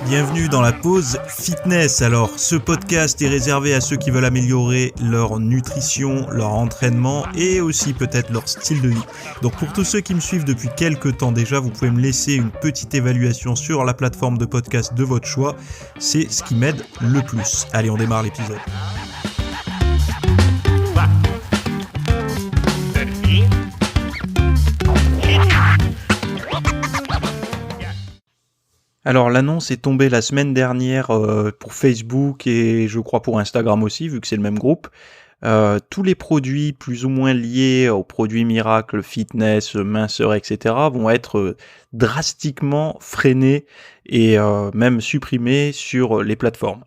Bienvenue dans la pause fitness. Alors, ce podcast est réservé à ceux qui veulent améliorer leur nutrition, leur entraînement et aussi peut-être leur style de vie. Donc, pour tous ceux qui me suivent depuis quelques temps déjà, vous pouvez me laisser une petite évaluation sur la plateforme de podcast de votre choix. C'est ce qui m'aide le plus. Allez, on démarre l'épisode. Alors l'annonce est tombée la semaine dernière pour Facebook et je crois pour Instagram aussi, vu que c'est le même groupe. Tous les produits plus ou moins liés aux produits miracles, fitness, minceur, etc. vont être drastiquement freinés et même supprimés sur les plateformes.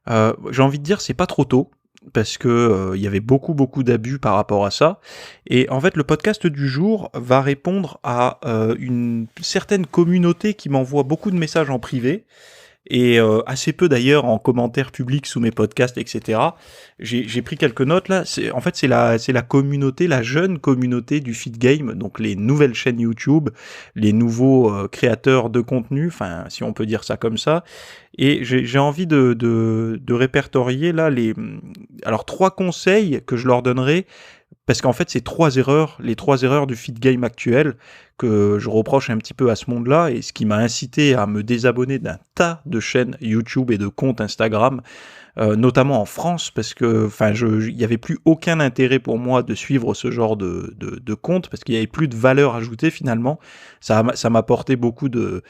J'ai envie de dire c'est pas trop tôt, parce que il y avait beaucoup d'abus par rapport à ça. Et en fait, le podcast du jour va répondre à une certaine communauté qui m'envoie beaucoup de messages en privé, et assez peu d'ailleurs en commentaires publics sous mes podcasts, etc. J'ai pris quelques notes là. C'est la communauté, la jeune communauté du Fit Game, donc les nouvelles chaînes YouTube, les nouveaux créateurs de contenu, enfin si on peut dire ça comme ça. Et j'ai envie de répertorier là alors 3 conseils que je leur donnerai. Parce qu'en fait, c'est les trois erreurs du Fit Game actuel que je reproche un petit peu à ce monde-là, et ce qui m'a incité à me désabonner d'un tas de chaînes YouTube et de comptes Instagram, notamment en France, parce que il n'y avait plus aucun intérêt pour moi de suivre ce genre de compte, parce qu'il n'y avait plus de valeur ajoutée finalement. Ça m'apportait beaucoup de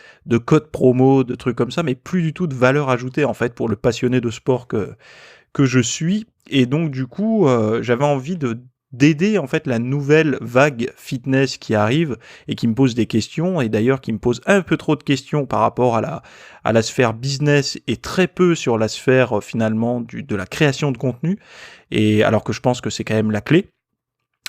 codes promo, de trucs comme ça, mais plus du tout de valeur ajoutée en fait pour le passionné de sport que je suis. Et donc du coup, j'avais envie d'aider en fait la nouvelle vague fitness qui arrive et qui me pose des questions, et d'ailleurs qui me pose un peu trop de questions par rapport à la sphère business et très peu sur la sphère finalement de la création de contenu, et alors que je pense que c'est quand même la clé.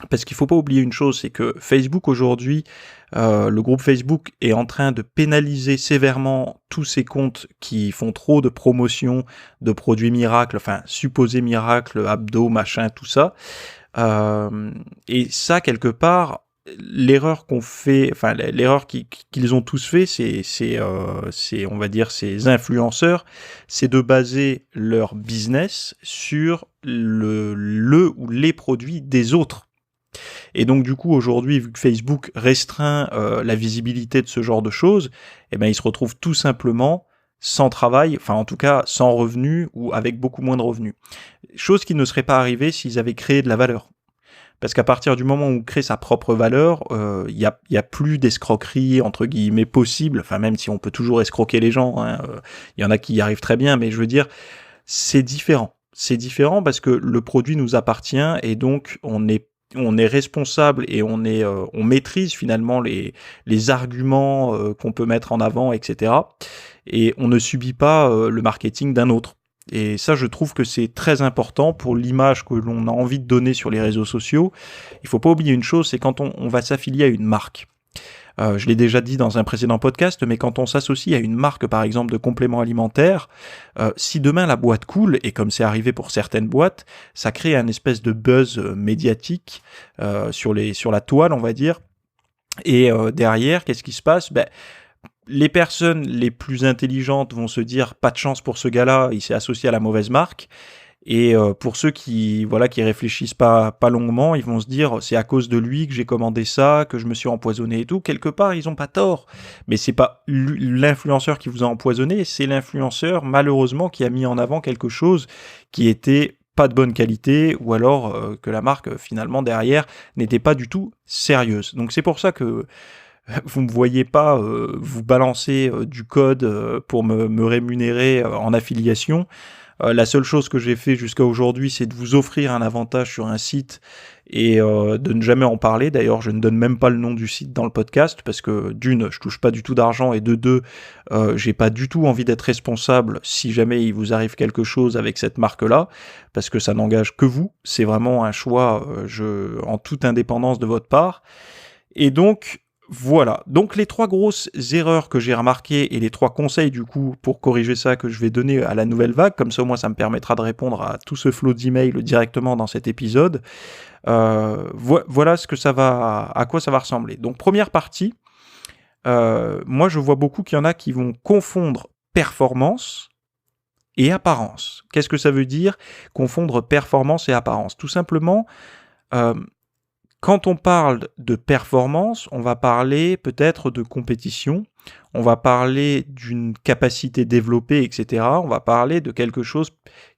Parce qu'il faut pas oublier une chose, c'est que Facebook aujourd'hui, le groupe Facebook est en train de pénaliser sévèrement tous ces comptes qui font trop de promotion de produits miracles, enfin supposés miracles, abdos, machin, tout ça. Et ça, quelque part, l'erreur qu'on fait, enfin l'erreur qu'ils ont tous fait, c'est on va dire ces influenceurs, c'est de baser leur business sur le ou les produits des autres. Et donc du coup aujourd'hui, vu que Facebook restreint la visibilité de ce genre de choses, eh ben ils se retrouvent tout simplement sans travail, enfin en tout cas sans revenus ou avec beaucoup moins de revenus. Chose qui ne serait pas arrivée s'ils avaient créé de la valeur. Parce qu'à partir du moment où on crée sa propre valeur, il y a plus d'escroquerie entre guillemets possible. Enfin même si on peut toujours escroquer les gens, hein, y en a qui y arrivent très bien, mais je veux dire c'est différent. C'est différent parce que le produit nous appartient, et donc on est responsable, et on maîtrise finalement les arguments qu'on peut mettre en avant, etc. Et on ne subit pas le marketing d'un autre. Et ça, je trouve que c'est très important pour l'image que l'on a envie de donner sur les réseaux sociaux. Il faut pas oublier une chose, c'est quand on va s'affilier à une marque. Je l'ai déjà dit dans un précédent podcast, mais quand on s'associe à une marque, par exemple, de compléments alimentaires, si demain la boîte coule, et comme c'est arrivé pour certaines boîtes, ça crée un espèce de buzz médiatique sur la toile, on va dire. Et derrière, qu'est-ce qui se passe ? Les personnes les plus intelligentes vont se dire pas de chance pour ce gars-là, il s'est associé à la mauvaise marque. Et pour ceux qui réfléchissent pas longuement, ils vont se dire c'est à cause de lui que j'ai commandé ça, que je me suis empoisonné et tout. Quelque part, ils ont pas tort, mais c'est pas l'influenceur qui vous a empoisonné, c'est l'influenceur malheureusement qui a mis en avant quelque chose qui était pas de bonne qualité, ou alors que la marque finalement derrière n'était pas du tout sérieuse. Donc c'est pour ça que vous me voyez pas vous balancer du code pour me rémunérer en affiliation. La seule chose que j'ai fait jusqu'à aujourd'hui, c'est de vous offrir un avantage sur un site, et de ne jamais en parler. D'ailleurs, je ne donne même pas le nom du site dans le podcast, parce que d'une, je touche pas du tout d'argent, et de deux, j'ai pas du tout envie d'être responsable si jamais il vous arrive quelque chose avec cette marque-là, parce que ça n'engage que vous. C'est vraiment un choix en toute indépendance de votre part. Et donc, voilà, donc les 3 grosses erreurs que j'ai remarquées, et les 3 conseils du coup pour corriger ça que je vais donner à la nouvelle vague, comme ça au moins ça me permettra de répondre à tout ce flot d'emails directement dans cet épisode. Voilà à quoi ça va ressembler. Donc première partie, moi je vois beaucoup qu'il y en a qui vont confondre performance et apparence. Qu'est-ce que ça veut dire confondre performance et apparence? Tout simplement, euh, quand on parle de performance, on va parler peut-être de compétition, on va parler d'une capacité développée, etc. On va parler de quelque chose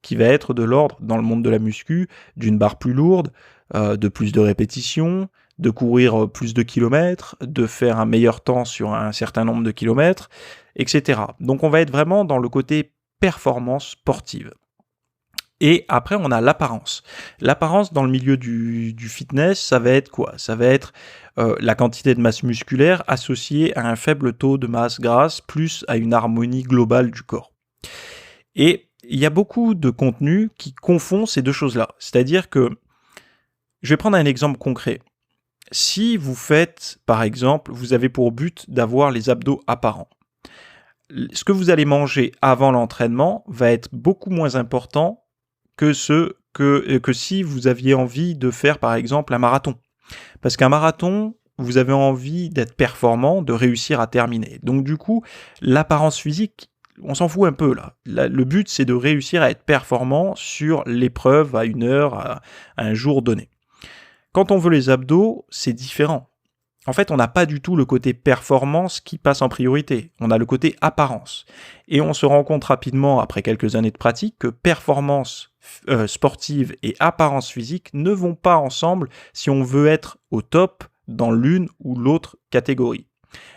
qui va être de l'ordre, dans le monde de la muscu, d'une barre plus lourde, de plus de répétitions, de courir plus de kilomètres, de faire un meilleur temps sur un certain nombre de kilomètres, etc. Donc on va être vraiment dans le côté performance sportive. Et après, on a l'apparence. L'apparence dans le milieu du fitness, ça va être quoi? Ça va être la quantité de masse musculaire associée à un faible taux de masse grasse, plus à une harmonie globale du corps. Et il y a beaucoup de contenus qui confondent ces deux choses-là. C'est-à-dire que, je vais prendre un exemple concret. Si vous faites, par exemple, vous avez pour but d'avoir les abdos apparents, ce que vous allez manger avant l'entraînement va être beaucoup moins important que si vous aviez envie de faire par exemple un marathon. Parce qu'un marathon, vous avez envie d'être performant, de réussir à terminer. Donc du coup, l'apparence physique, on s'en fout un peu là. Le but, c'est de réussir à être performant sur l'épreuve à une heure, à un jour donné. Quand on veut les abdos, c'est différent. En fait, on n'a pas du tout le côté performance qui passe en priorité. On a le côté apparence. Et on se rend compte rapidement, après quelques années de pratique, que performance sportive et apparence physique ne vont pas ensemble si on veut être au top dans l'une ou l'autre catégorie.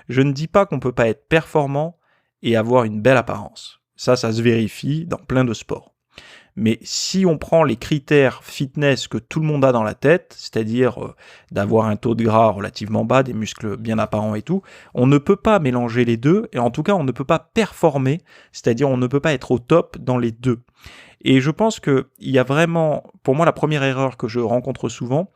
Je ne dis pas qu'on ne peut pas être performant et avoir une belle apparence. Ça se vérifie dans plein de sports. Mais si on prend les critères fitness que tout le monde a dans la tête, c'est-à-dire d'avoir un taux de gras relativement bas, des muscles bien apparents et tout, on ne peut pas mélanger les deux, et en tout cas on ne peut pas performer, c'est-à-dire on ne peut pas être au top dans les deux. Et je pense qu'il y a vraiment, pour moi la première erreur que je rencontre souvent,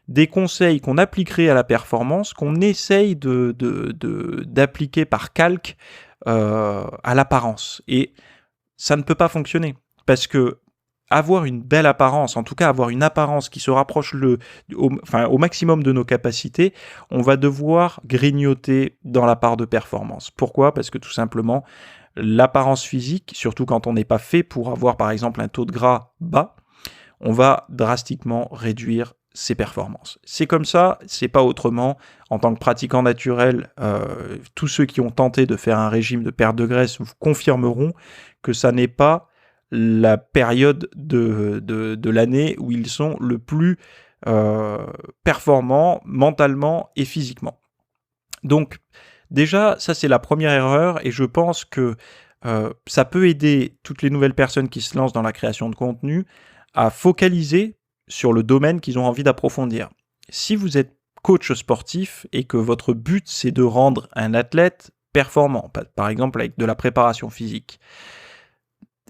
des conseils qu'on appliquerait à la performance, qu'on essaye d'appliquer par calque à l'apparence. Et ça ne peut pas fonctionner, parce que avoir une belle apparence, en tout cas avoir une apparence qui se rapproche au maximum de nos capacités, on va devoir grignoter dans la part de performance. Pourquoi? Parce que tout simplement, l'apparence physique, surtout quand on n'est pas fait pour avoir par exemple un taux de gras bas, on va drastiquement réduire ses performances. C'est comme ça, c'est pas autrement. En tant que pratiquant naturel, tous ceux qui ont tenté de faire un régime de perte de graisse vous confirmeront que ça n'est pas la période de l'année où ils sont le plus performants mentalement et physiquement. Donc déjà, ça c'est la première erreur et je pense que ça peut aider toutes les nouvelles personnes qui se lancent dans la création de contenu à focaliser sur le domaine qu'ils ont envie d'approfondir. Si vous êtes coach sportif et que votre but c'est de rendre un athlète performant, par exemple avec de la préparation physique,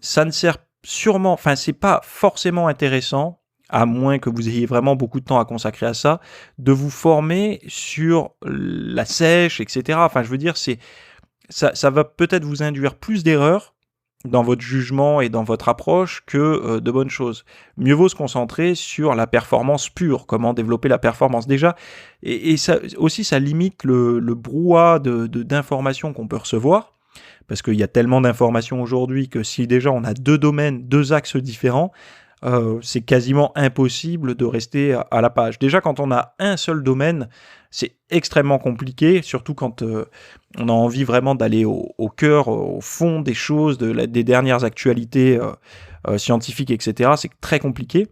ça ne sert sûrement, enfin c'est pas forcément intéressant, à moins que vous ayez vraiment beaucoup de temps à consacrer à ça, de vous former sur la sèche, etc. Enfin je veux dire, ça va peut-être vous induire plus d'erreurs dans votre jugement et dans votre approche que de bonnes choses. Mieux vaut se concentrer sur la performance pure, comment développer la performance déjà, et ça aussi ça limite le brouhaha d'informations qu'on peut recevoir, parce qu'il y a tellement d'informations aujourd'hui que si déjà on a deux domaines, deux axes différents, c'est quasiment impossible de rester à la page. Déjà, quand on a un seul domaine, c'est extrêmement compliqué, surtout quand on a envie vraiment d'aller au cœur, au fond des choses, des dernières actualités scientifiques, etc. C'est très compliqué.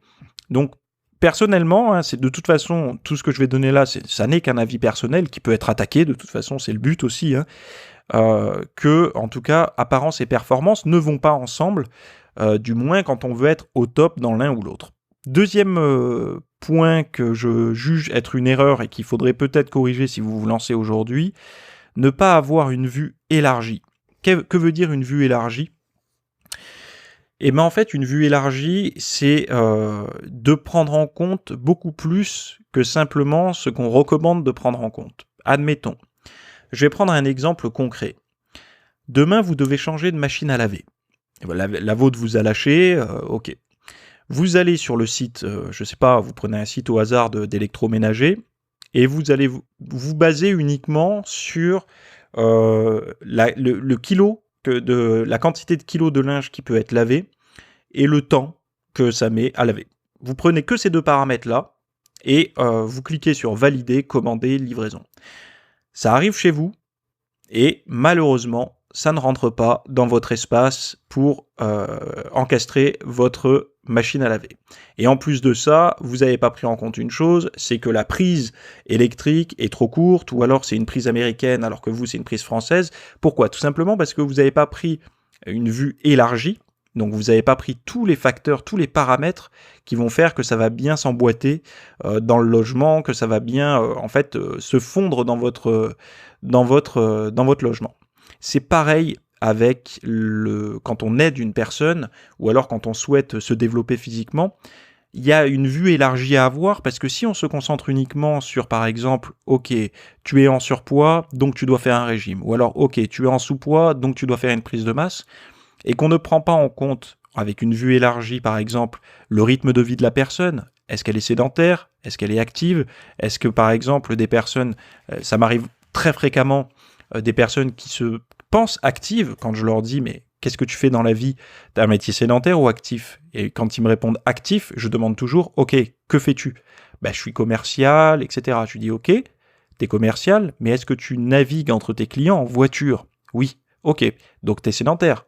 Donc, personnellement, c'est de toute façon, tout ce que je vais donner là, ça n'est qu'un avis personnel qui peut être attaqué, de toute façon, c'est le but aussi, que, en tout cas, apparence et performance ne vont pas ensemble, du moins quand on veut être au top dans l'un ou l'autre. Deuxième point que je juge être une erreur et qu'il faudrait peut-être corriger si vous vous lancez aujourd'hui, ne pas avoir une vue élargie. Que veut dire une vue élargie ? Eh bien en fait, une vue élargie, c'est de prendre en compte beaucoup plus que simplement ce qu'on recommande de prendre en compte. Admettons, je vais prendre un exemple concret. Demain, vous devez changer de machine à laver. La vôtre vous a lâché, ok. Vous allez sur le site, je sais pas, vous prenez un site au hasard d'électroménager et vous allez vous baser uniquement sur le kilo de la quantité de kilos de linge qui peut être lavé et le temps que ça met à laver. Vous prenez que ces deux paramètres-là et vous cliquez sur valider, commander, livraison. Ça arrive chez vous et malheureusement, ça ne rentre pas dans votre espace pour encastrer votre machine à laver. Et en plus de ça, vous n'avez pas pris en compte une chose, c'est que la prise électrique est trop courte, ou alors c'est une prise américaine alors que vous, c'est une prise française. Pourquoi ? Tout simplement parce que vous n'avez pas pris une vue élargie, donc vous n'avez pas pris tous les facteurs, tous les paramètres qui vont faire que ça va bien s'emboîter dans le logement, que ça va bien se fondre dans votre logement. C'est pareil avec quand on aide une personne ou alors quand on souhaite se développer physiquement, il y a une vue élargie à avoir parce que si on se concentre uniquement sur, par exemple, ok, tu es en surpoids, donc tu dois faire un régime, ou alors ok, tu es en sous-poids, donc tu dois faire une prise de masse, et qu'on ne prend pas en compte, avec une vue élargie par exemple, le rythme de vie de la personne. Est-ce qu'elle est sédentaire ? Est-ce qu'elle est active ? Est-ce que par exemple des personnes, ça m'arrive très fréquemment, des personnes qui se pensent actives, quand je leur dis mais qu'est-ce que tu fais dans la vie ? T'as un métier sédentaire ou actif ? Et quand ils me répondent actif, je demande toujours ok, que fais-tu ? Je suis commercial, etc. Je lui dis ok, t'es commercial, mais est-ce que tu navigues entre tes clients en voiture ? Oui, ok, donc t'es sédentaire.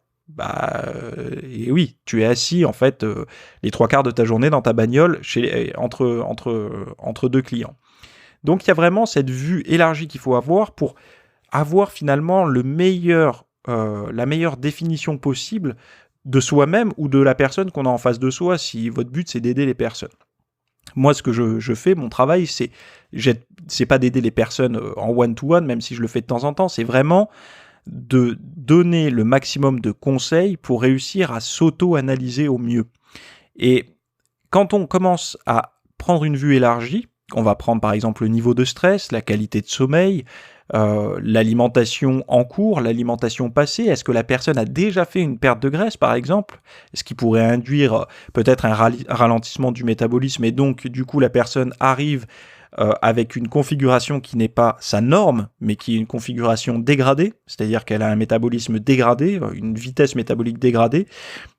Et oui, tu es assis en fait les 3/4 de ta journée dans ta bagnole entre deux clients. Donc il y a vraiment cette vue élargie qu'il faut avoir pour avoir finalement la meilleure définition possible de soi-même ou de la personne qu'on a en face de soi, si votre but c'est d'aider les personnes. Moi, ce que je fais, mon travail, c'est pas d'aider les personnes en one-to-one, même si je le fais de temps en temps, c'est vraiment de donner le maximum de conseils pour réussir à s'auto-analyser au mieux. Et quand on commence à prendre une vue élargie, on va prendre par exemple le niveau de stress, la qualité de sommeil, l'alimentation en cours, l'alimentation passée. Est-ce que la personne a déjà fait une perte de graisse par exemple ? Ce qui pourrait induire peut-être un ralentissement du métabolisme et donc du coup la personne arrive avec une configuration qui n'est pas sa norme, mais qui est une configuration dégradée, c'est-à-dire qu'elle a un métabolisme dégradé, une vitesse métabolique dégradée,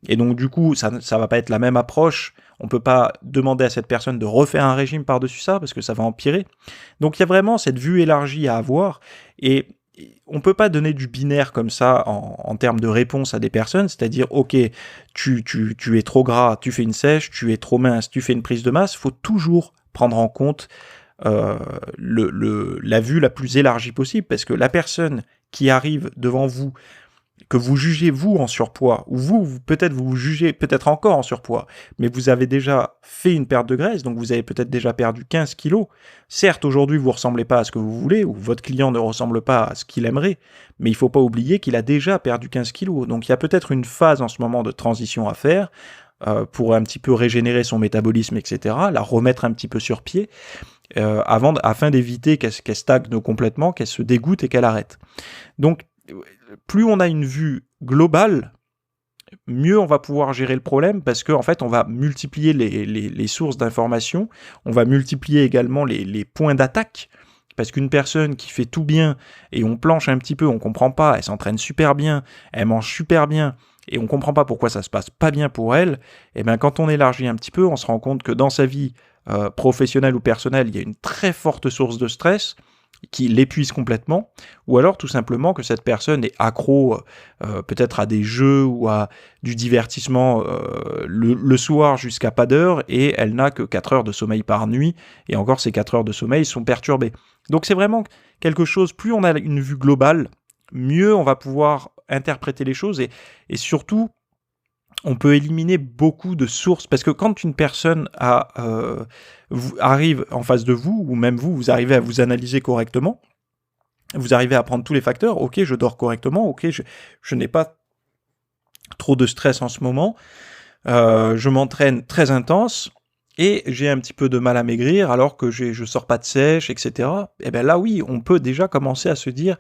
et donc du coup, ça va pas être la même approche. On peut pas demander à cette personne de refaire un régime par-dessus ça, parce que ça va empirer. Donc il y a vraiment cette vue élargie à avoir, et on peut pas donner du binaire comme ça en termes de réponse à des personnes, c'est-à-dire ok, tu es trop gras, tu fais une sèche, tu es trop mince, tu fais une prise de masse. Faut toujours prendre en compte la vue la plus élargie possible, parce que la personne qui arrive devant vous, que vous jugez vous en surpoids, ou peut-être vous jugez peut-être encore en surpoids, mais vous avez déjà fait une perte de graisse, donc vous avez peut-être déjà perdu 15 kilos. Certes, aujourd'hui, vous ne ressemblez pas à ce que vous voulez, ou votre client ne ressemble pas à ce qu'il aimerait, mais il ne faut pas oublier qu'il a déjà perdu 15 kilos. Donc il y a peut-être une phase en ce moment de transition à faire, pour un petit peu régénérer son métabolisme, etc., la remettre un petit peu sur pied, afin d'éviter qu'elle stagne complètement, qu'elle se dégoûte et qu'elle arrête. Donc, plus on a une vue globale, mieux on va pouvoir gérer le problème, parce qu'en fait, on va multiplier les sources d'informations, on va multiplier également les points d'attaque, parce qu'une personne qui fait tout bien, et on planche un petit peu, on comprend pas, elle s'entraîne super bien, elle mange super bien, et on comprend pas pourquoi ça se passe pas bien pour elle, et bien quand on élargit un petit peu, on se rend compte que dans sa vie professionnelle ou personnelle, il y a une très forte source de stress qui l'épuise complètement, ou alors tout simplement que cette personne est accro peut-être à des jeux ou à du divertissement le soir jusqu'à pas d'heure, et elle n'a que 4 heures de sommeil par nuit, et encore ces 4 heures de sommeil sont perturbées. Donc c'est vraiment quelque chose, plus on a une vue globale, mieux on va pouvoir interpréter les choses, et surtout, on peut éliminer beaucoup de sources, parce que quand une personne arrive en face de vous, ou même vous arrivez à vous analyser correctement, vous arrivez à prendre tous les facteurs, ok, je dors correctement, ok, je n'ai pas trop de stress en ce moment, je m'entraîne très intense, et j'ai un petit peu de mal à maigrir alors que je sors pas de sèche, etc. Et bien là, oui, on peut déjà commencer à se dire,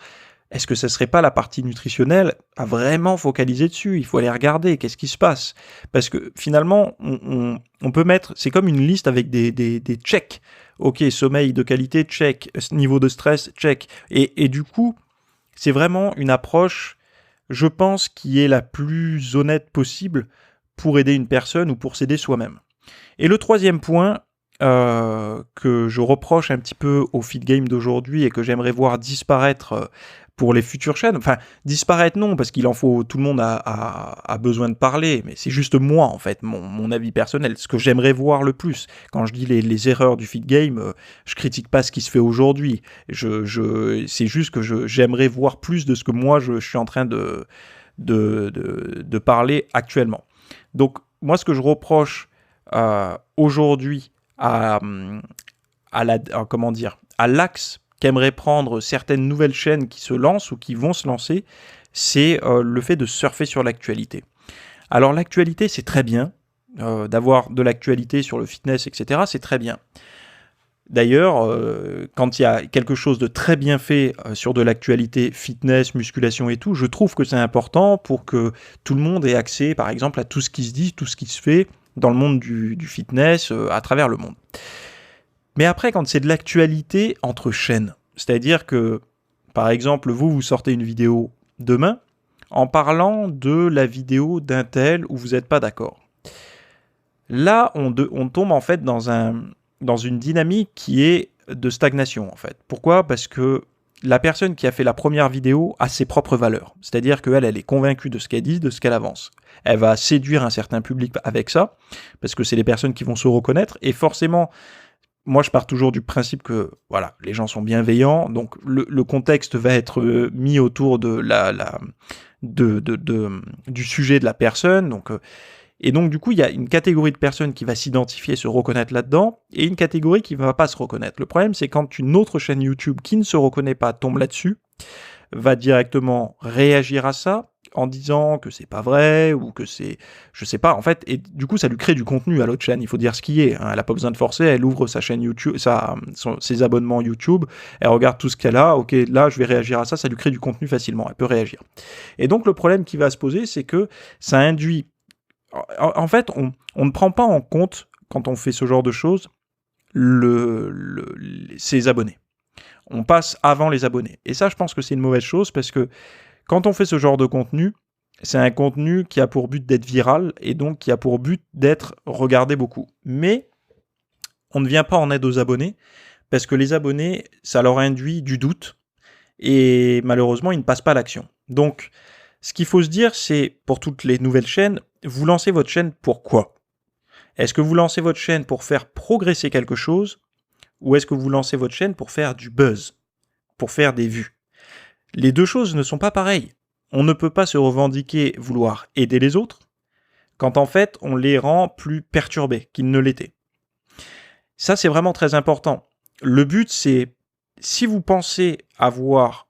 est-ce que ce serait pas la partie nutritionnelle à vraiment focaliser dessus ? Il faut aller regarder, qu'est-ce qui se passe ? Parce que finalement, on peut mettre, c'est comme une liste avec des checks. Ok, sommeil de qualité, check. Niveau de stress, check. Et du coup, c'est vraiment une approche je pense, qui est la plus honnête possible pour aider une personne ou pour s'aider soi-même. Et le troisième point que je reproche un petit peu au feed game d'aujourd'hui et que j'aimerais voir disparaître pour les futures chaînes, enfin disparaître non, parce qu'il en faut, tout le monde a besoin de parler, mais c'est juste moi en fait, mon avis personnel, ce que j'aimerais voir le plus. Quand je dis les erreurs du feed game, je critique pas ce qui se fait aujourd'hui, c'est juste que j'aimerais voir plus de ce que moi je suis en train de parler actuellement. Donc moi ce que je reproche aujourd'hui à l'axe qu'aimeraient prendre certaines nouvelles chaînes qui se lancent ou qui vont se lancer, c'est le fait de surfer sur l'actualité. Alors l'actualité, c'est très bien, d'avoir de l'actualité sur le fitness, etc., c'est très bien. D'ailleurs, quand il y a quelque chose de très bien fait sur de l'actualité fitness, musculation et tout, je trouve que c'est important pour que tout le monde ait accès, par exemple, à tout ce qui se dit, tout ce qui se fait dans le monde du fitness, à travers le monde. Mais après, quand c'est de l'actualité entre chaînes, c'est-à-dire que, par exemple, vous sortez une vidéo demain en parlant de la vidéo d'un tel où vous n'êtes pas d'accord. Là, on tombe en fait dans une dynamique qui est de stagnation, en fait. Pourquoi ? Parce que la personne qui a fait la première vidéo a ses propres valeurs. C'est-à-dire qu'elle est convaincue de ce qu'elle dit, de ce qu'elle avance. Elle va séduire un certain public avec ça, parce que c'est les personnes qui vont se reconnaître, et forcément... Moi, je pars toujours du principe que voilà, les gens sont bienveillants, donc le contexte va être mis autour de du sujet de la personne. Donc, et donc, du coup, il y a une catégorie de personnes qui va s'identifier, se reconnaître là-dedans, et une catégorie qui ne va pas se reconnaître. Le problème, c'est quand une autre chaîne YouTube qui ne se reconnaît pas tombe là-dessus, va directement réagir à ça, en disant que c'est pas vrai, ou que c'est... Je sais pas, en fait, et du coup, ça lui crée du contenu à l'autre chaîne, il faut dire ce qui est. Hein. Elle a pas besoin de forcer, elle ouvre sa chaîne YouTube, ses abonnements YouTube, elle regarde tout ce qu'elle a, ok, là, je vais réagir à ça, ça lui crée du contenu facilement, elle peut réagir. Et donc, le problème qui va se poser, c'est que ça induit... En fait, on ne prend pas en compte, quand on fait ce genre de choses, ses abonnés. On passe avant les abonnés. Et ça, je pense que c'est une mauvaise chose, parce que quand on fait ce genre de contenu, c'est un contenu qui a pour but d'être viral et donc qui a pour but d'être regardé beaucoup. Mais on ne vient pas en aide aux abonnés parce que les abonnés, ça leur induit du doute et malheureusement, ils ne passent pas à l'action. Donc, ce qu'il faut se dire, c'est pour toutes les nouvelles chaînes, vous lancez votre chaîne pour quoi ? Est-ce que vous lancez votre chaîne pour faire progresser quelque chose ou est-ce que vous lancez votre chaîne pour faire du buzz, pour faire des vues ? Les deux choses ne sont pas pareilles. On ne peut pas se revendiquer vouloir aider les autres quand en fait on les rend plus perturbés qu'ils ne l'étaient. Ça, c'est vraiment très important. Le but, c'est si vous pensez avoir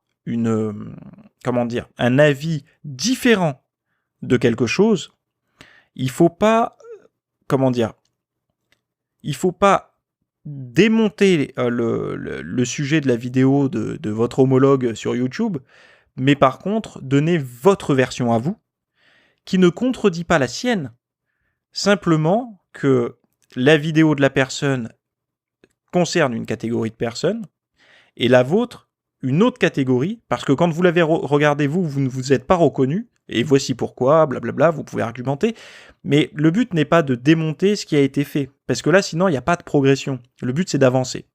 un avis différent de quelque chose, il faut pas démonter le sujet de la vidéo de votre homologue sur YouTube, mais par contre, donner votre version à vous, qui ne contredit pas la sienne, simplement que la vidéo de la personne concerne une catégorie de personnes, et la vôtre, une autre catégorie, parce que quand vous l'avez regardé vous ne vous êtes pas reconnu, et voici pourquoi, blablabla, vous pouvez argumenter, mais le but n'est pas de démonter ce qui a été fait, parce que là, sinon, il n'y a pas de progression. Le but, c'est d'avancer.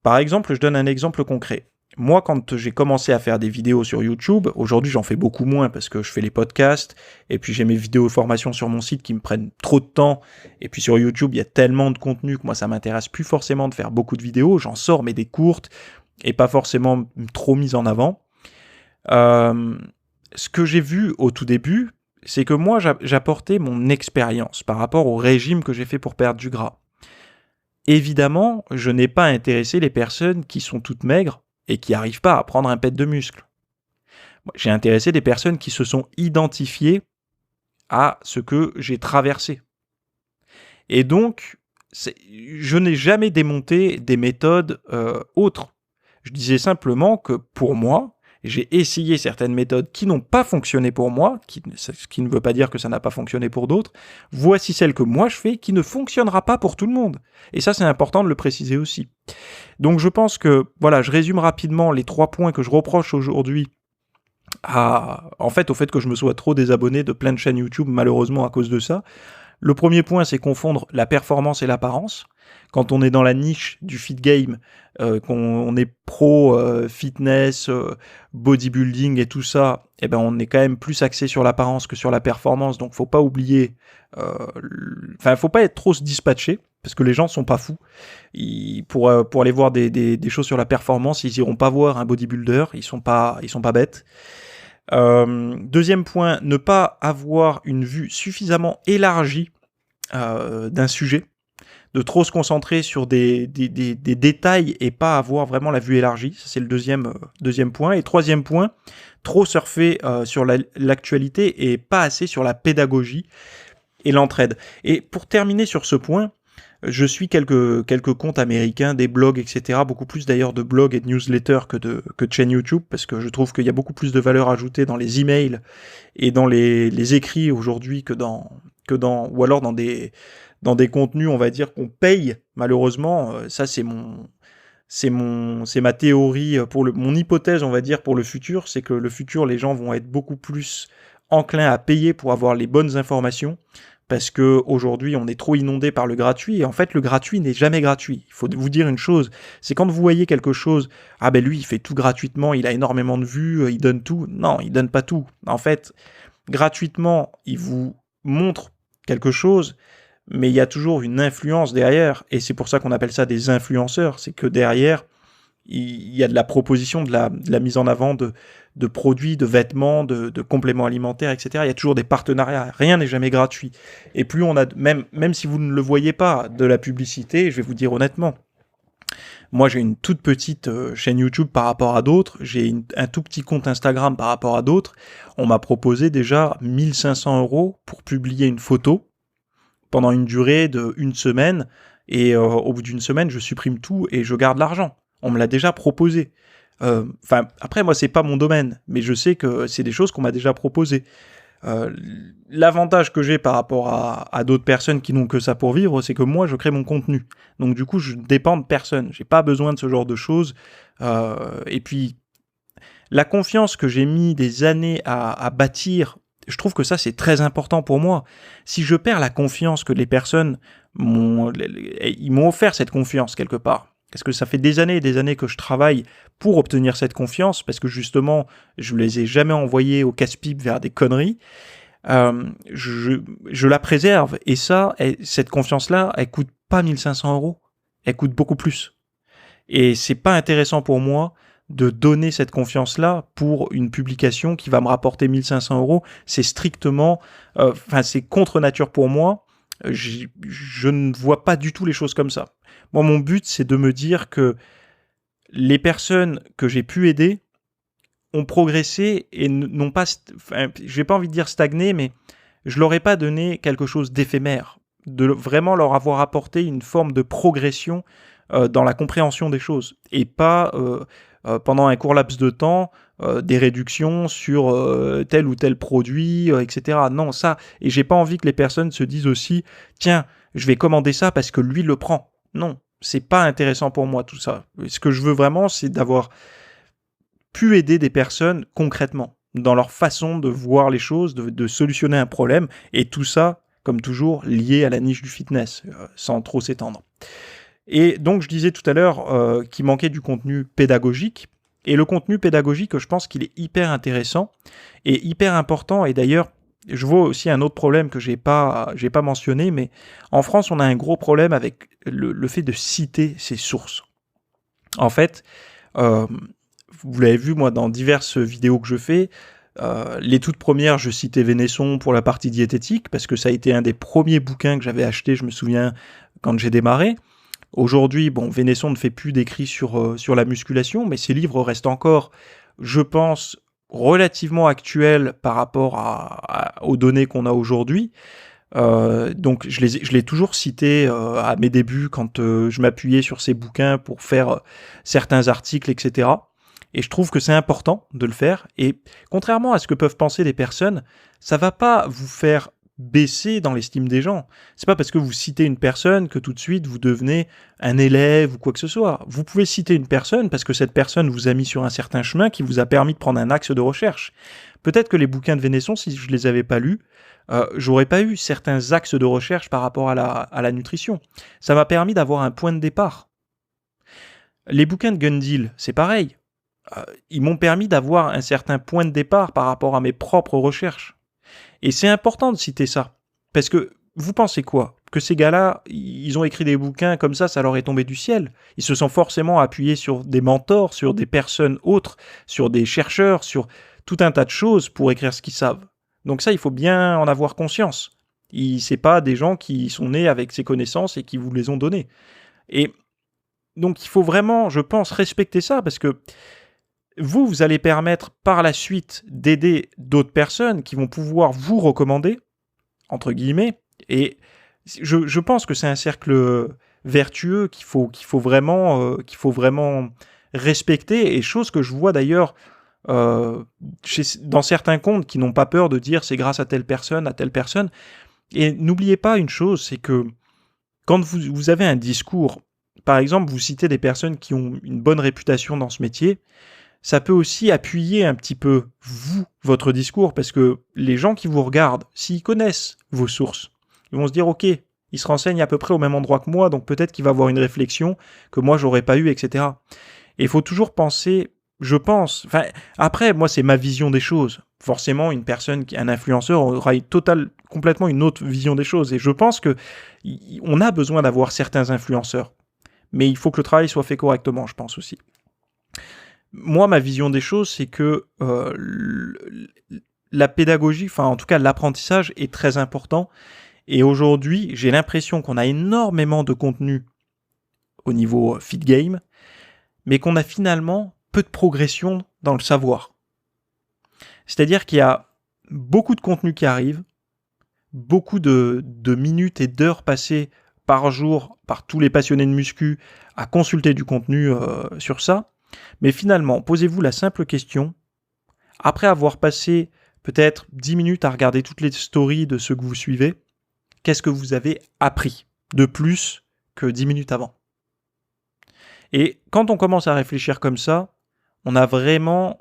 Par exemple, je donne un exemple concret. Moi, quand j'ai commencé à faire des vidéos sur YouTube, aujourd'hui j'en fais beaucoup moins parce que je fais les podcasts, et puis j'ai mes vidéos formations sur mon site qui me prennent trop de temps, et puis sur YouTube, il y a tellement de contenu que moi, ça m'intéresse plus forcément de faire beaucoup de vidéos, j'en sors, mais des courtes, et pas forcément trop mises en avant. Ce que j'ai vu au tout début, c'est que moi, j'apportais mon expérience par rapport au régime que j'ai fait pour perdre du gras. Évidemment, je n'ai pas intéressé les personnes qui sont toutes maigres et qui n'arrivent pas à prendre un pet de muscle. J'ai intéressé des personnes qui se sont identifiées à ce que j'ai traversé. Et donc, je n'ai jamais démonté des méthodes autres. Je disais simplement que pour moi, j'ai essayé certaines méthodes qui n'ont pas fonctionné pour moi, ce qui ne veut pas dire que ça n'a pas fonctionné pour d'autres. Voici celle que moi je fais qui ne fonctionnera pas pour tout le monde. Et ça, c'est important de le préciser aussi. Donc je pense que, voilà, je résume rapidement les 3 points que je reproche aujourd'hui en fait, au fait que je me sois trop désabonné de plein de chaînes YouTube, malheureusement à cause de ça. Le premier point, c'est confondre la performance et l'apparence. Quand on est dans la niche du fit game, qu'on est pro fitness, bodybuilding et tout ça, eh ben on est quand même plus axé sur l'apparence que sur la performance. Donc faut pas oublier, faut pas être trop se dispatcher parce que les gens sont pas fous. Pour aller voir des choses sur la performance, ils iront pas voir un bodybuilder. Ils sont pas bêtes. Deuxième point, ne pas avoir une vue suffisamment élargie d'un sujet, de trop se concentrer sur des détails et pas avoir vraiment la vue élargie. Ça, c'est le deuxième point. Et troisième point, trop surfer sur l'actualité et pas assez sur la pédagogie et l'entraide. Et pour terminer sur ce point, je suis quelques comptes américains, des blogs, etc. Beaucoup plus d'ailleurs de blogs et de newsletters que de chaînes YouTube, parce que je trouve qu'il y a beaucoup plus de valeur ajoutée dans les emails et dans les écrits aujourd'hui ou alors dans des contenus, on va dire, qu'on paye, malheureusement. Ça, c'est ma théorie mon hypothèse, on va dire, pour le futur. C'est que le futur, les gens vont être beaucoup plus enclins à payer pour avoir les bonnes informations. Parce que aujourd'hui, on est trop inondé par le gratuit. Et en fait, le gratuit n'est jamais gratuit. Il faut vous dire une chose. C'est quand vous voyez quelque chose, ah ben lui, il fait tout gratuitement, il a énormément de vues, il donne tout. Non, il donne pas tout. En fait, gratuitement, il vous montre quelque chose, mais il y a toujours une influence derrière, et c'est pour ça qu'on appelle ça des influenceurs, c'est que derrière, il y a de la proposition, de la mise en avant de produits, de vêtements, de compléments alimentaires, etc. Il y a toujours des partenariats, rien n'est jamais gratuit. Et plus on a, même si vous ne le voyez pas, de la publicité, je vais vous dire honnêtement, moi j'ai une toute petite chaîne YouTube par rapport à d'autres, j'ai un tout petit compte Instagram par rapport à d'autres, on m'a proposé déjà 1500 € pour publier une photo, pendant une durée de une semaine, et au bout d'une semaine, je supprime tout et je garde l'argent. On me l'a déjà proposé. Après, moi, c'est pas mon domaine, mais je sais que c'est des choses qu'on m'a déjà proposées. L'avantage que j'ai par rapport à d'autres personnes qui n'ont que ça pour vivre, c'est que moi, je crée mon contenu. Donc, du coup, je ne dépends de personne. J'ai pas besoin de ce genre de choses. Et puis, la confiance que j'ai mis des années à bâtir, je trouve que ça, c'est très important pour moi. Si je perds la confiance que les personnes ils m'ont offert cette confiance quelque part, parce que ça fait des années et des années que je travaille pour obtenir cette confiance, parce que justement, je les ai jamais envoyés au casse-pipe vers des conneries, je la préserve. Et ça, cette confiance-là, elle coûte pas 1500 €, elle coûte beaucoup plus. Et c'est pas intéressant pour moi de donner cette confiance-là pour une publication qui va me rapporter 1500 €. C'est strictement, c'est contre nature pour moi. Je ne vois pas du tout les choses comme ça. Moi, mon but, c'est de me dire que les personnes que j'ai pu aider ont progressé et n'ont pas, j'ai pas envie de dire stagné, mais je leur ai pas donné quelque chose d'éphémère, de vraiment leur avoir apporté une forme de progression dans la compréhension des choses, et pas pendant un court laps de temps des réductions sur tel ou tel produit, etc. Non, ça, et j'ai pas envie que les personnes se disent aussi, tiens, je vais commander ça parce que lui le prend. Non, c'est pas intéressant pour moi tout ça. Ce que je veux vraiment, c'est d'avoir pu aider des personnes concrètement dans leur façon de voir les choses, de solutionner un problème, et tout ça, comme toujours, lié à la niche du fitness, sans trop s'étendre. Et donc, je disais tout à l'heure qu'il manquait du contenu pédagogique. Et le contenu pédagogique, je pense qu'il est hyper intéressant et hyper important. Et d'ailleurs, je vois aussi un autre problème que j'ai pas mentionné, mais en France, on a un gros problème avec le fait de citer ses sources. En fait, vous l'avez vu, moi, dans diverses vidéos que je fais, les toutes premières, je citais Vénesson pour la partie diététique, parce que ça a été un des premiers bouquins que j'avais acheté, je me souviens, quand j'ai démarré. Aujourd'hui, Vénesson ne fait plus d'écrits sur la musculation, mais ses livres restent encore, je pense, relativement actuels par rapport aux données qu'on a aujourd'hui. Donc je l'ai toujours cité à mes débuts quand je m'appuyais sur ces bouquins pour faire certains articles, etc. Et je trouve que c'est important de le faire. Et contrairement à ce que peuvent penser les personnes, ça va pas vous faire baisser dans l'estime des gens. C'est pas parce que vous citez une personne que tout de suite vous devenez un élève ou quoi que ce soit. Vous pouvez citer une personne parce que cette personne vous a mis sur un certain chemin qui vous a permis de prendre un axe de recherche. Peut-être que les bouquins de Vénesson, si je les avais pas lus, j'aurais pas eu certains axes de recherche par rapport à la nutrition. Ça m'a permis d'avoir un point de départ. Les bouquins de Gundil, c'est pareil. Ils m'ont permis d'avoir un certain point de départ par rapport à mes propres recherches. Et c'est important de citer ça. Parce que vous pensez quoi? Que ces gars-là, ils ont écrit des bouquins comme ça leur est tombé du ciel. Ils se sont forcément appuyés sur des mentors, sur des personnes autres, sur des chercheurs, sur tout un tas de choses pour écrire ce qu'ils savent. Donc ça, il faut bien en avoir conscience. C'est pas des gens qui sont nés avec ces connaissances et qui vous les ont données. Et donc il faut vraiment, je pense, respecter ça parce que vous allez permettre par la suite d'aider d'autres personnes qui vont pouvoir vous recommander, entre guillemets, et je pense que c'est un cercle vertueux qu'il faut vraiment respecter, et chose que je vois d'ailleurs dans certains comptes qui n'ont pas peur de dire c'est grâce à telle personne. Et n'oubliez pas une chose, c'est que quand vous avez un discours, par exemple, vous citez des personnes qui ont une bonne réputation dans ce métier, ça peut aussi appuyer un petit peu votre discours, parce que les gens qui vous regardent, s'ils connaissent vos sources, ils vont se dire ok, il se renseigne à peu près au même endroit que moi, donc peut-être qu'il va avoir une réflexion que moi j'aurais pas eu, etc. Et il faut toujours penser, je pense, enfin après moi c'est ma vision des choses. Forcément une personne, un influenceur aura complètement une autre vision des choses, et je pense que on a besoin d'avoir certains influenceurs, mais il faut que le travail soit fait correctement, je pense aussi. Moi, ma vision des choses, c'est que la pédagogie, enfin en tout cas l'apprentissage est très important. Et aujourd'hui, j'ai l'impression qu'on a énormément de contenu au niveau feed game, mais qu'on a finalement peu de progression dans le savoir. C'est-à-dire qu'il y a beaucoup de contenu qui arrive, beaucoup de minutes et d'heures passées par jour par tous les passionnés de muscu à consulter du contenu sur ça. Mais finalement, posez-vous la simple question, après avoir passé peut-être 10 minutes à regarder toutes les stories de ceux que vous suivez, qu'est-ce que vous avez appris de plus que 10 minutes avant? Et quand on commence à réfléchir comme ça, on a vraiment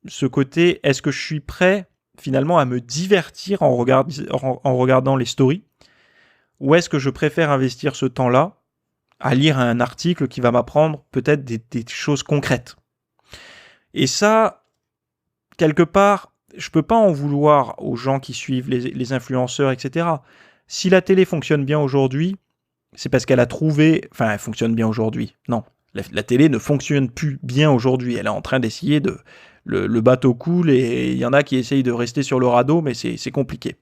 ce côté, est-ce que je suis prêt finalement à me divertir en regardant les stories, ou est-ce que je préfère investir ce temps-là à lire un article qui va m'apprendre peut-être des choses concrètes? Et ça, quelque part, je peux pas en vouloir aux gens qui suivent les influenceurs, etc. Si la télé fonctionne bien aujourd'hui, c'est parce qu'elle a trouvé... Enfin, elle fonctionne bien aujourd'hui. Non, la télé ne fonctionne plus bien aujourd'hui. Elle est en train d'essayer de... Le bateau coule et il y en a qui essayent de rester sur le radeau, mais c'est compliqué.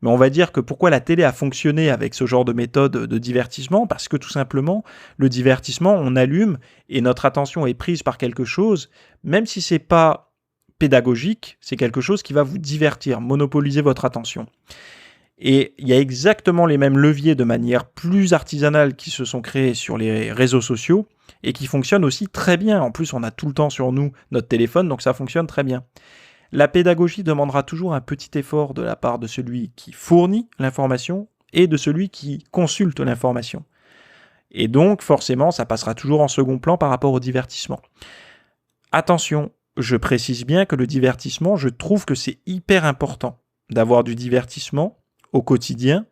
Mais on va dire que pourquoi la télé a fonctionné avec ce genre de méthode de divertissement? Parce que tout simplement, le divertissement, on allume et notre attention est prise par quelque chose, même si c'est pas pédagogique, c'est quelque chose qui va vous divertir, monopoliser votre attention. Et il y a exactement les mêmes leviers de manière plus artisanale qui se sont créés sur les réseaux sociaux et qui fonctionnent aussi très bien. En plus, on a tout le temps sur nous notre téléphone, donc ça fonctionne très bien. La pédagogie demandera toujours un petit effort de la part de celui qui fournit l'information et de celui qui consulte l'information. Et donc, forcément, ça passera toujours en second plan par rapport au divertissement. Attention, je précise bien que le divertissement, je trouve que c'est hyper important d'avoir du divertissement au quotidien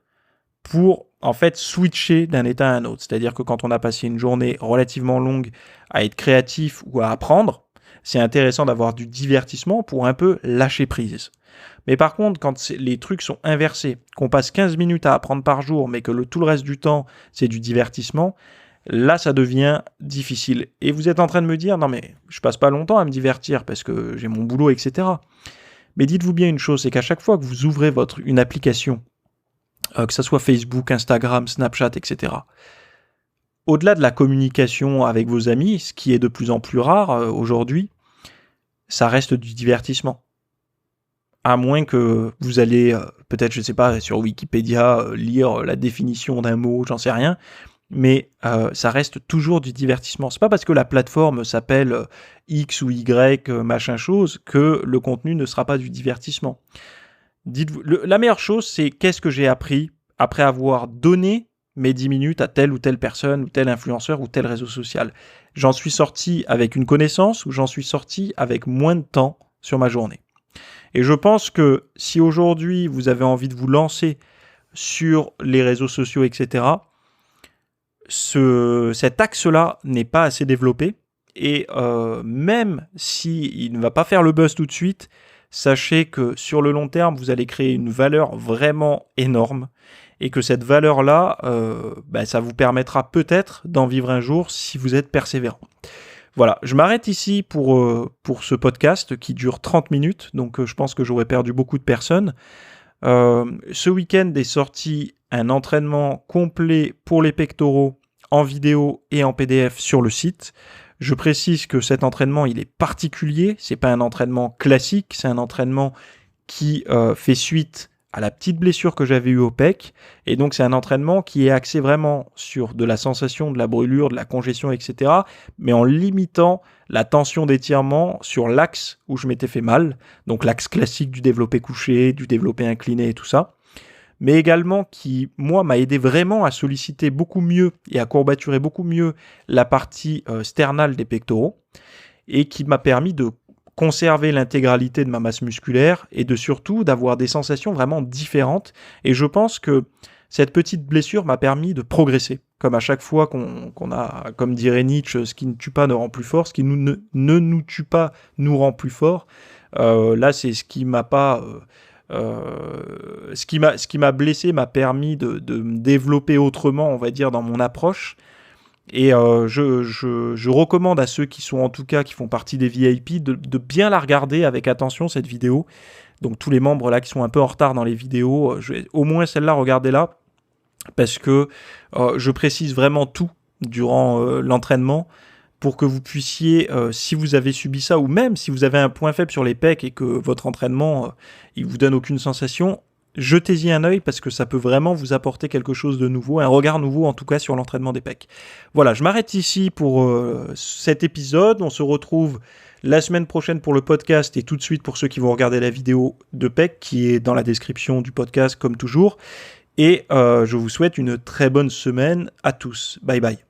pour en fait switcher d'un état à un autre. C'est-à-dire que quand on a passé une journée relativement longue à être créatif ou à apprendre, c'est intéressant d'avoir du divertissement pour un peu lâcher prise. Mais par contre, quand les trucs sont inversés, qu'on passe 15 minutes à apprendre par jour, mais que tout le reste du temps, c'est du divertissement, là, ça devient difficile. Et vous êtes en train de me dire, non mais je passe pas longtemps à me divertir parce que j'ai mon boulot, etc. Mais dites-vous bien une chose, c'est qu'à chaque fois que vous ouvrez une application, que ce soit Facebook, Instagram, Snapchat, etc., au-delà de la communication avec vos amis, ce qui est de plus en plus rare aujourd'hui, ça reste du divertissement. À moins que vous allez, peut-être, je ne sais pas, sur Wikipédia, lire la définition d'un mot, j'en sais rien, mais ça reste toujours du divertissement. C'est pas parce que la plateforme s'appelle X ou Y machin chose que le contenu ne sera pas du divertissement. Dites-vous, la meilleure chose, c'est qu'est-ce que j'ai appris après avoir donné mes 10 minutes à telle ou telle personne, ou tel influenceur, ou tel réseau social. J'en suis sorti avec une connaissance ou j'en suis sorti avec moins de temps sur ma journée. Et je pense que si aujourd'hui vous avez envie de vous lancer sur les réseaux sociaux, etc., cet axe-là n'est pas assez développé. Et même s'il ne va pas faire le buzz tout de suite, sachez que sur le long terme, vous allez créer une valeur vraiment énorme. Et que cette valeur-là, ça vous permettra peut-être d'en vivre un jour si vous êtes persévérant. Voilà, je m'arrête ici pour ce podcast qui dure 30 minutes, donc je pense que j'aurais perdu beaucoup de personnes. Ce week-end est sorti un entraînement complet pour les pectoraux en vidéo et en PDF sur le site. Je précise que cet entraînement, il est particulier, c'est pas un entraînement classique, c'est un entraînement qui fait suite à la petite blessure que j'avais eue au pec, et donc c'est un entraînement qui est axé vraiment sur de la sensation, de la brûlure, de la congestion, etc., mais en limitant la tension d'étirement sur l'axe où je m'étais fait mal, donc l'axe classique du développé couché, du développé incliné et tout ça, mais également qui, moi, m'a aidé vraiment à solliciter beaucoup mieux et à courbaturer beaucoup mieux la partie sternale des pectoraux, et qui m'a permis de conserver l'intégralité de ma masse musculaire et de surtout d'avoir des sensations vraiment différentes. Et je pense que cette petite blessure m'a permis de progresser. Comme à chaque fois qu'on a, comme dirait Nietzsche, ce qui ne tue pas ne rend plus fort, ce qui ne nous tue pas nous rend plus fort. Là, c'est ce qui m'a pas... ce qui m'a blessé m'a permis de me développer autrement, on va dire, dans mon approche. Et je recommande à ceux qui sont en tout cas, qui font partie des VIP, de bien la regarder avec attention, cette vidéo. Donc tous les membres là qui sont un peu en retard dans les vidéos, au moins celle-là, regardez-la, parce que je précise vraiment tout durant l'entraînement, pour que vous puissiez, si vous avez subi ça, ou même si vous avez un point faible sur les pecs et que votre entraînement, il vous donne aucune sensation, jetez-y un œil parce que ça peut vraiment vous apporter quelque chose de nouveau, un regard nouveau en tout cas sur l'entraînement des pecs. Voilà, je m'arrête ici pour cet épisode. On se retrouve la semaine prochaine pour le podcast et tout de suite pour ceux qui vont regarder la vidéo de pecs qui est dans la description du podcast comme toujours. Et je vous souhaite une très bonne semaine à tous. Bye bye.